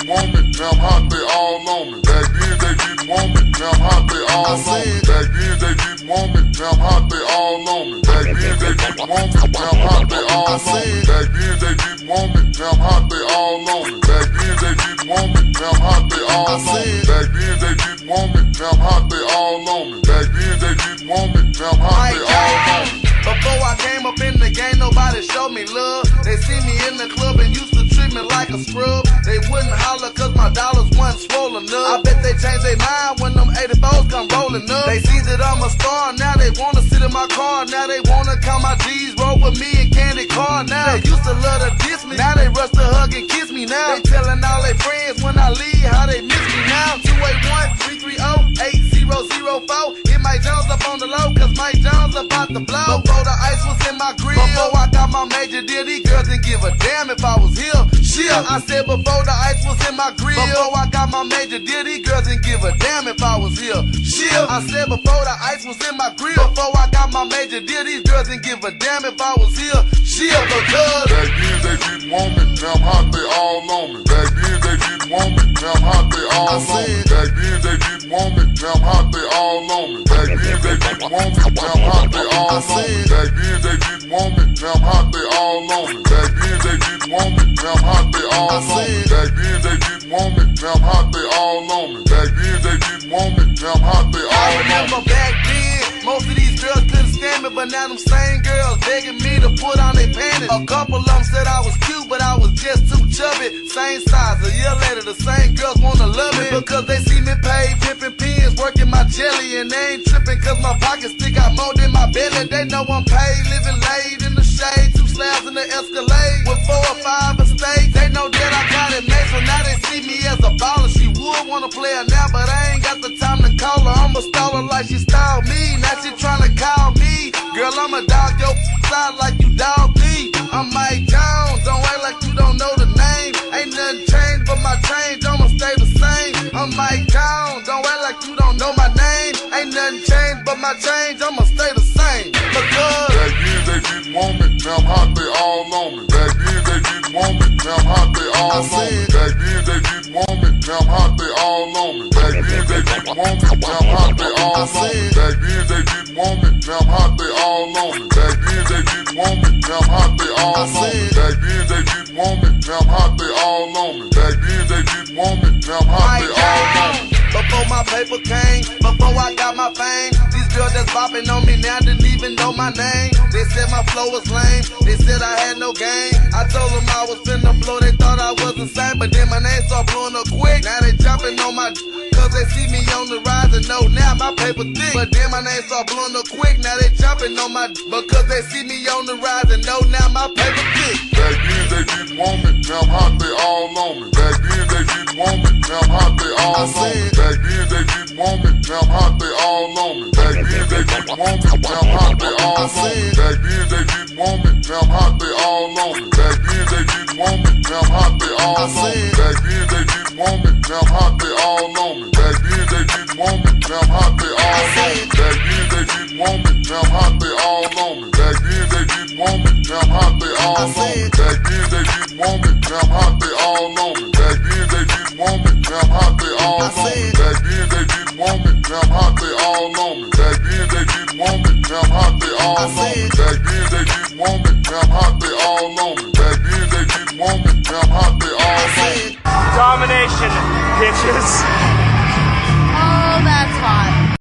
didn't want me, now I'm hot, they all on me. Back then they didn't want me, now I'm hot, they all on me. Back then they didn't want me, now I'm hot, they all on me. Back then they didn't want me, now I'm hot, they all on me. Back then they didn't want me, now I'm hot, they all on me. Back then they didn't want me, now I'm hot, they all on me. Back then they didn't want me, now I'm hot, they all on me. Back then they didn't want me, now I'm hot, they all on me. Before I came up in the game, nobody showed me love. They see me in the club and used to treat me like a scrub. They wouldn't holler cause my dollars wasn't swollen up. I bet they changed their mind when them 84s come rolling up. They see that I'm a star, now they wanna sit in my car. Now they wanna count my G's, roll with me in candy car. Now they used to love to diss me, now they rush to hug and kiss me now. They telling all their friends when I leave how they miss me now. 281-330-8004. Hit Mike Jones up on the low cause Mike Jones about to blow. Before the ice was in my grill, before I got my major deal, these girls didn't give a damn if I was here. Shit, I said before the ice was in my grill, before I got my major deal, these girls didn't give a damn if I was here. Shit, I said before the ice was in my grill, before I got my major deal, these girls didn't give a damn if I was here. Shit, because back then they didn't want me, now I'm hot, they all on me. Back then they didn't want me, now I'm hot, they all on me. Back then they didn't want me, now I'm hot, they all on me. Back then they didn't want me, now I'm hot, they all on me. Back then they didn't want me, now I'm hot, they all on me. Back then they didn't want me, now I'm hot, they all on me. Back then they didn't want me, now I'm hot, they all on me. Back then they didn't want me, now I'm hot, they all on me. I remember back then, most of these girls couldn't stand me, but now them same girls begging me to put on their panties. A couple of them said I was cute, but I was just too chubby. Same size, a year later the same girls wanna love me because they see me paid, pimping pins, working my jelly, and they ain't tripping cause my pockets stick out more than my belly. They know I'm paid, living laid in the shade, 2 slabs in the Escalade with 4 or 5 estates. They know that I got it made, so now they see me as a baller. She would wanna play her now, but I ain't got the time to call her. I'ma stall her like she styled me. Now she tryna call me. Girl, I'ma dog your side like you dog me. I'm Mike Jones, don't act like you don't know the name. Ain't nothing changed but my change, I'ma stay the same. I'm Mike Jones, don't act like you don't know my name. Ain't nothing changed but my change, I'ma stay the same. Because back then they didn't want me, now I'm hot, they all on me. Back then they didn't want me, now I'm hot, they all on me. Back then they didn't want me, now I'm hot, they all on me. Back then they didn't want me, now I'm hot, they all on me. Back then they didn't want me, now I'm hot, they all on me. Back then they didn't want me, now I'm hot, they all on me. Back then they didn't want me, now I'm hot, they all on me. Back then they didn't want me, now I'm hot, they all on me. Before my paper came, before I got my fame, these girls that's bopping on me now didn't even know my name. They said my flow was lame, they said I had no game. I told them I was finna blow, they thought I was insane, but then my name started blowing up quick. Now they jumping on my cause they see me on the rise and know now my paper thick. But then my name started blowing up quick, now they jumping on my because they see me on the rise and know now my paper thick. Back then they didn't want me, now I'm hot, they all on me. Back then they didn't want me, now I'm hot, they all on me. Back then they didn't want me, now I'm hot, they all on me. Back then they didn't want me, now I'm hot, they all on me. Back then they didn't want me, now I'm hot, they all on me. Back then they didn't want me, now I'm hot, they all on me. Back then they didn't want me, now I'm hot, they all on me. Back then they didn't want me, now I'm hot, they all on me. Back then they didn't want me, now I'm hot, they all on me. Back then they didn't want me, now I'm hot, they all on me. Back then they didn't want me, now I'm hot, they all on me. Back then they didn't want me, now I'm hot, they all on me. Back then they didn't want me, now I'm hot, they all on me. Back then they didn't want me, now I'm hot, they all on me. Back then they didn't want me, now I'm hot, they all on me. Back then they didn't want me, now I'm hot, they all on me. Domination, bitches.